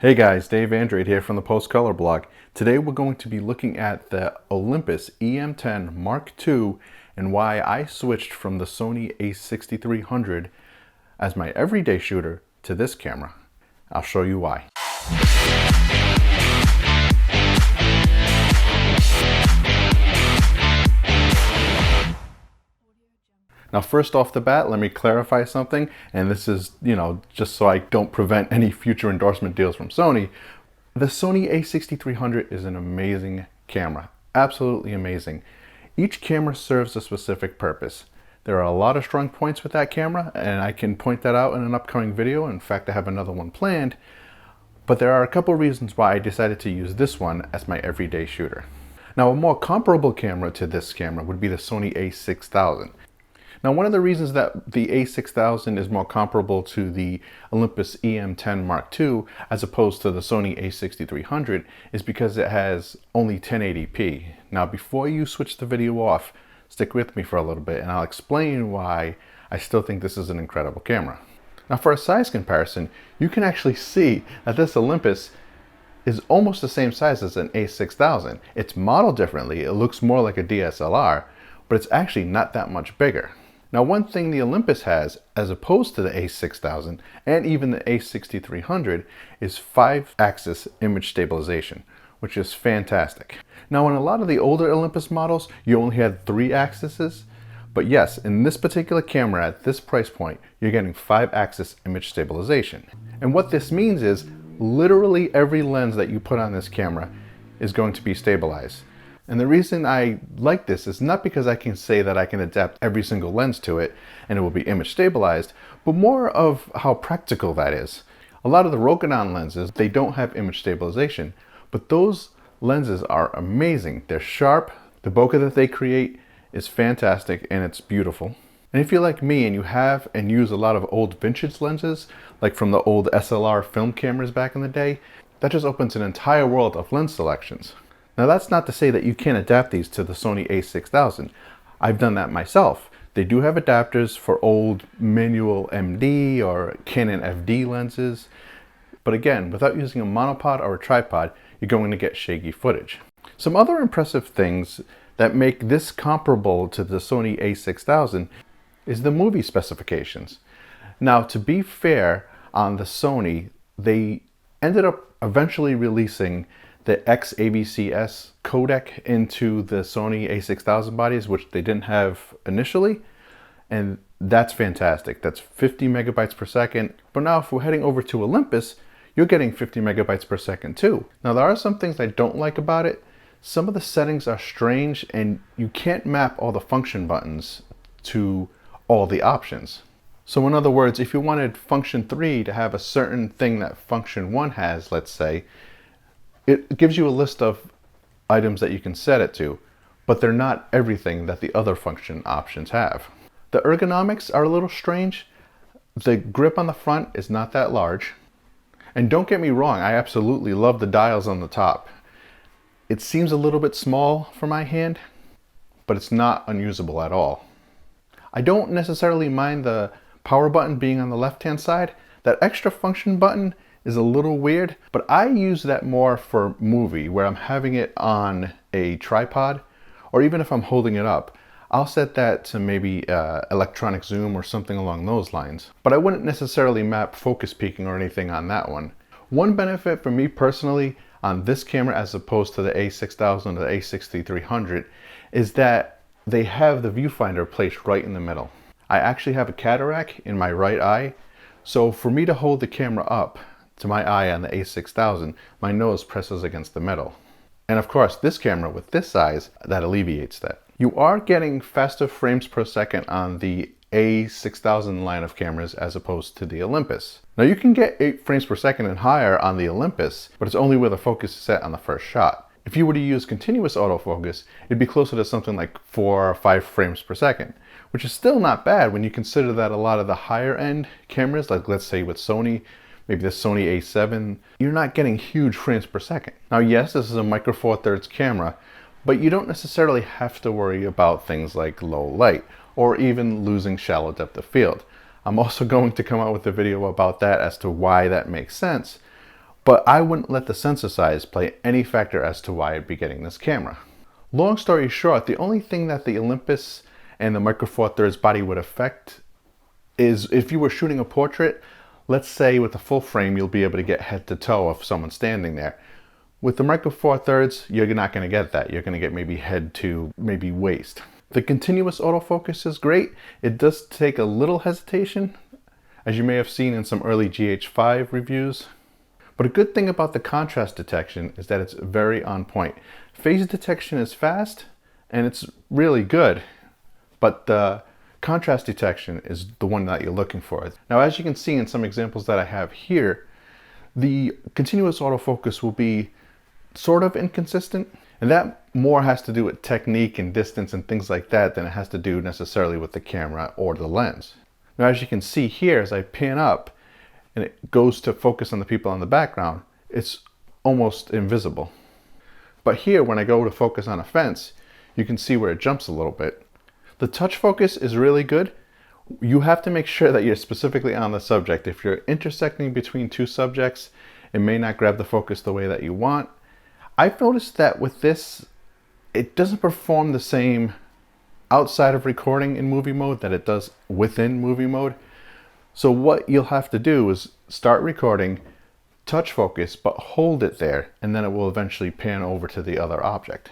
Hey guys, Dave Andrade here from the Post Color blog. Today we're going to be looking at the Olympus EM10 Mark II and why I switched from the Sony A6300 as my everyday shooter to this camera. I'll show you why. Now, first off the bat, let me clarify something, and this is, just so I don't prevent any future endorsement deals from Sony. The Sony A6300 is an amazing camera, absolutely amazing. Each camera serves a specific purpose. There are a lot of strong points with that camera, and I can point that out in an upcoming video. In fact, I have another one planned, but there are a couple reasons why I decided to use this one as my everyday shooter. Now, a more comparable camera to this camera would be the Sony A6000. Now, one of the reasons that the A6000 is more comparable to the Olympus EM10 Mark II as opposed to the Sony A6300 is because it has only 1080p. Now, before you switch the video off, stick with me for a little bit and I'll explain why I still think this is an incredible camera. Now, for a size comparison, you can actually see that this Olympus is almost the same size as an A6000. It's modeled differently. It looks more like a DSLR, but it's actually not that much bigger. Now, one thing the Olympus has, as opposed to the A6000 and even the A6300, is 5-axis image stabilization, which is fantastic. Now, in a lot of the older Olympus models, you only had 3 axes, but yes, in this particular camera at this price point, you're getting 5-axis image stabilization. And what this means is literally every lens that you put on this camera is going to be stabilized. And the reason I like this is not because I can say that I can adapt every single lens to it and it will be image stabilized, but more of how practical that is. A lot of the Rokinon lenses, they don't have image stabilization, but those lenses are amazing. They're sharp, the bokeh that they create is fantastic, and it's beautiful. And if you're like me and you have and use a lot of old vintage lenses, like from the old SLR film cameras back in the day, that just opens an entire world of lens selections. Now, that's not to say that you can't adapt these to the Sony A6000. I've done that myself. They do have adapters for old manual MD or Canon FD lenses. But again, without using a monopod or a tripod, you're going to get shaky footage. Some other impressive things that make this comparable to the Sony A6000 is the movie specifications. Now, to be fair, on the Sony, they ended up eventually releasing the XABCS codec into the Sony A6000 bodies, which they didn't have initially, and that's fantastic. That's 50 megabytes per second. But now if we're heading over to Olympus, you're getting 50 megabytes per second too. Now, there are some things I don't like about it. Some of the settings are strange and you can't map all the function buttons to all the options. So in other words, if you wanted function 3 to have a certain thing that function 1 has, let's say, it gives you a list of items that you can set it to, but they're not everything that the other function options have. The ergonomics are a little strange. The grip on the front is not that large. And don't get me wrong, I absolutely love the dials on the top. It seems a little bit small for my hand, but it's not unusable at all. I don't necessarily mind the power button being on the left-hand side. That extra function button is a little weird, but I use that more for movie, where I'm having it on a tripod, or even if I'm holding it up, I'll set that to maybe electronic zoom or something along those lines. But I wouldn't necessarily map focus peaking or anything on that one. One benefit for me personally on this camera as opposed to the A6000 or the A6300 is that they have the viewfinder placed right in the middle. I actually have a cataract in my right eye, so for me to hold the camera up to my eye on the A6000, my nose presses against the metal. And of course, this camera with this size, that alleviates that. You are getting faster frames per second on the A6000 line of cameras as opposed to the Olympus. Now, you can get 8 frames per second and higher on the Olympus, but it's only where the focus is set on the first shot. If you were to use continuous autofocus, it'd be closer to something like 4 or 5 frames per second, which is still not bad when you consider that a lot of the higher end cameras, like let's say with Sony, maybe the Sony A7, you're not getting huge frames per second. Now, yes, this is a micro four thirds camera, but you don't necessarily have to worry about things like low light or even losing shallow depth of field. I'm also going to come out with a video about that as to why that makes sense. but I wouldn't let the sensor size play any factor as to why I'd be getting this camera. Long story short, the only thing that the Olympus and the Micro Four Thirds body would affect is if you were shooting a portrait, let's say with a full frame, you'll be able to get head to toe of someone standing there. With the Micro Four Thirds, you're not going to get that. You're going to get maybe head to maybe waist. The continuous autofocus is great. It does take a little hesitation, as you may have seen in some early GH5 reviews. But a good thing about the contrast detection is that it's very on point. Phase detection is fast and it's really good, but the contrast detection is the one that you're looking for. Now, as you can see in some examples that I have here, the continuous autofocus will be sort of inconsistent, and that more has to do with technique and distance and things like that than it has to do necessarily with the camera or the lens. Now, as you can see here, as I pan up and it goes to focus on the people in the background, it's almost invisible. But here, when I go to focus on a fence, you can see where it jumps a little bit. The touch focus is really good. You have to make sure that you're specifically on the subject. If you're intersecting between two subjects, it may not grab the focus the way that you want. I've noticed that with this, it doesn't perform the same outside of recording in movie mode that it does within movie mode. So what you'll have to do is start recording, touch focus, but hold it there, and then it will eventually pan over to the other object.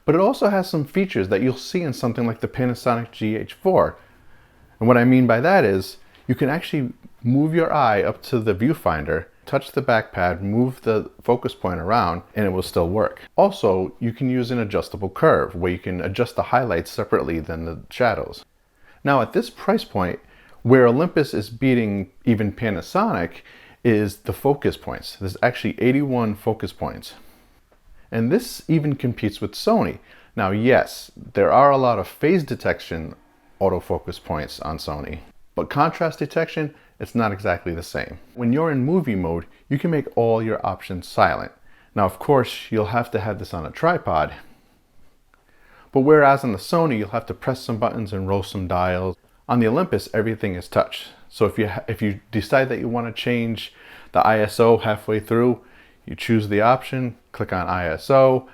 But it also has some features that you'll see in something like the Panasonic GH4. And what I mean by that is you can actually move your eye up to the viewfinder, touch the back pad, move the focus point around, and it will still work. Also, you can use an adjustable curve where you can adjust the highlights separately than the shadows. Now at this price point, where Olympus is beating even Panasonic is the focus points. There's actually 81 focus points. And this even competes with Sony. Now, yes, there are a lot of phase detection autofocus points on Sony, but contrast detection, it's not exactly the same. When you're in movie mode, you can make all your options silent. Now, of course, you'll have to have this on a tripod, but whereas on the Sony, you'll have to press some buttons and roll some dials. On the Olympus, everything is touch. So if you decide that you want to change the ISO halfway through, you choose the option, click on ISO,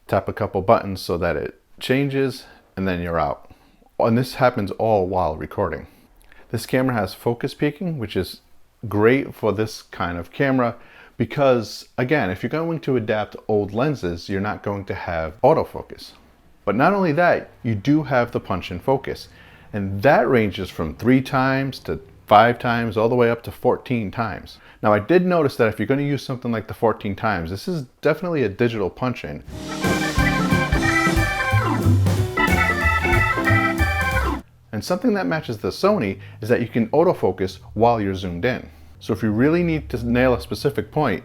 tap a couple buttons so that it changes, and then you're out. And this happens all while recording. This camera has focus peaking, which is great for this kind of camera because, again, if you're going to adapt old lenses, you're not going to have autofocus. But not only that, you do have the punch-in focus, and that ranges from 3 times to 5 times all the way up to 14 times. Now, I did notice that if you're going to use something like the 14 times, this is definitely a digital punch-in. And something that matches the Sony is that you can autofocus while you're zoomed in. So if you really need to nail a specific point,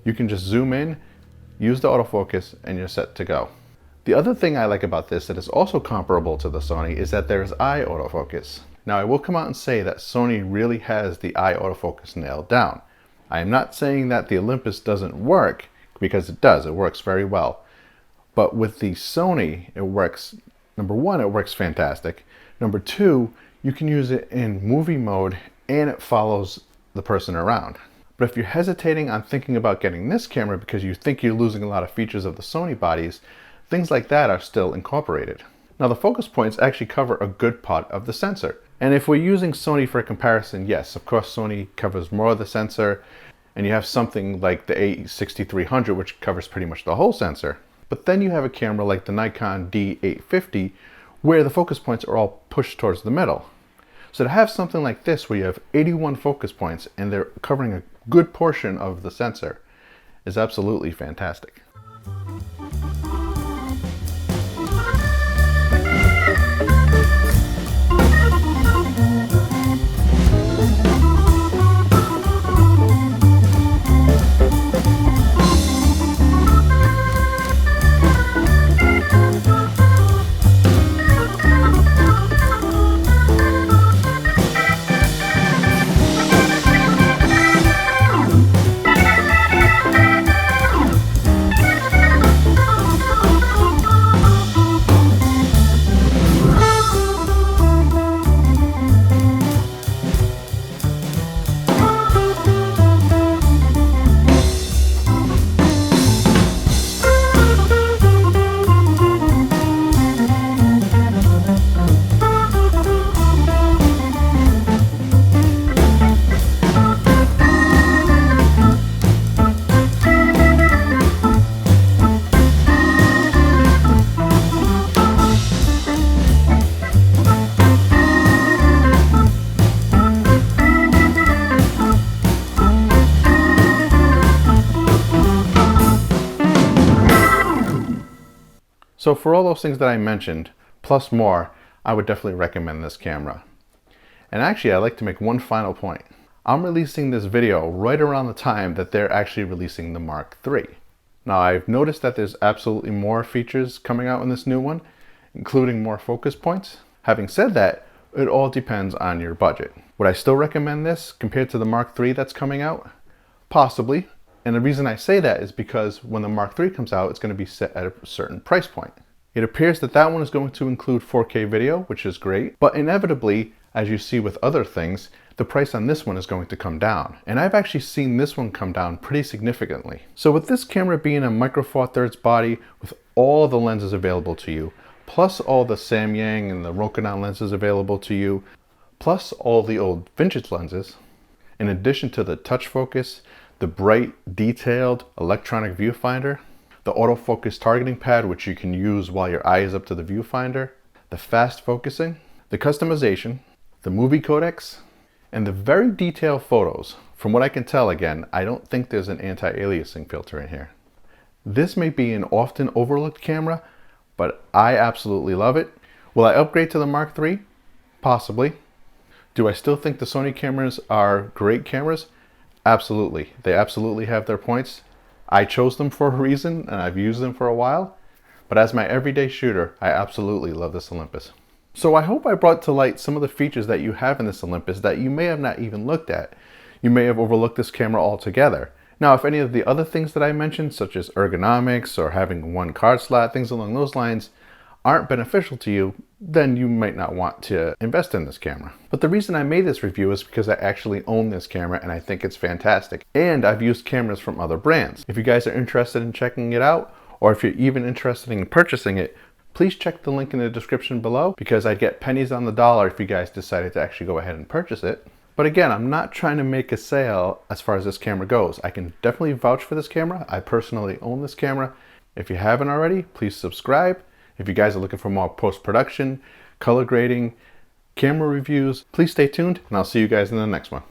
you can just zoom in, use the autofocus, and you're set to go. The other thing I like about this that is also comparable to the Sony is that there's eye autofocus. Now, I will come out and say that Sony really has the eye autofocus nailed down. I am not saying that the Olympus doesn't work, because it does. It works very well. But with the Sony, it works, number one, it works fantastic. Number two, you can use it in movie mode and it follows the person around. But if you're hesitating on thinking about getting this camera because you think you're losing a lot of features of the Sony bodies, things like that are still incorporated. Now, the focus points actually cover a good part of the sensor. And if we're using Sony for a comparison, yes, of course, Sony covers more of the sensor, and you have something like the A6300, which covers pretty much the whole sensor. But then you have a camera like the Nikon D850, where the focus points are all pushed towards the middle. So to have something like this, where you have 81 focus points, and they're covering a good portion of the sensor, is absolutely fantastic. So for all those things that I mentioned, plus more, I would definitely recommend this camera. And actually, I'd like to make one final point. I'm releasing this video right around the time that they're actually releasing the Mark III. Now, I've noticed that there's absolutely more features coming out in this new one, including more focus points. Having said that, it all depends on your budget. Would I still recommend this compared to the Mark III that's coming out? Possibly. And the reason I say that is because when the Mark III comes out, it's going to be set at a certain price point. It appears that that one is going to include 4K video, which is great, but inevitably, as you see with other things, the price on this one is going to come down. And I've actually seen this one come down pretty significantly. So with this camera being a micro four thirds body with all the lenses available to you, plus all the Samyang and the Rokinon lenses available to you, plus all the old vintage lenses, in addition to the touch focus, the bright, detailed electronic viewfinder, the autofocus targeting pad, which you can use while your eye is up to the viewfinder, the fast focusing, the customization, the movie codecs, and the very detailed photos. From what I can tell, again, I don't think there's an anti-aliasing filter in here. This may be an often overlooked camera, but I absolutely love it. Will I upgrade to the Mark III? Possibly. Do I still think the Sony cameras are great cameras? Absolutely. They absolutely have their points. I chose them for a reason and I've used them for a while, but as my everyday shooter, I absolutely love this Olympus. So I hope I brought to light some of the features that you have in this Olympus that you may have not even looked at. You may have overlooked this camera altogether. Now, if any of the other things that I mentioned, such as ergonomics or having one card slot, things along those lines, aren't beneficial to you, then you might not want to invest in this camera. But the reason I made this review is because I actually own this camera and I think it's fantastic. And I've used cameras from other brands. If you guys are interested in checking it out, or if you're even interested in purchasing it, please check the link in the description below, because I'd get pennies on the dollar if you guys decided to actually go ahead and purchase it. But again, I'm not trying to make a sale as far as this camera goes. I can definitely vouch for this camera. I personally own this camera. If you haven't already, please subscribe. If you guys are looking for more post-production, color grading, camera reviews, please stay tuned, and I'll see you guys in the next one.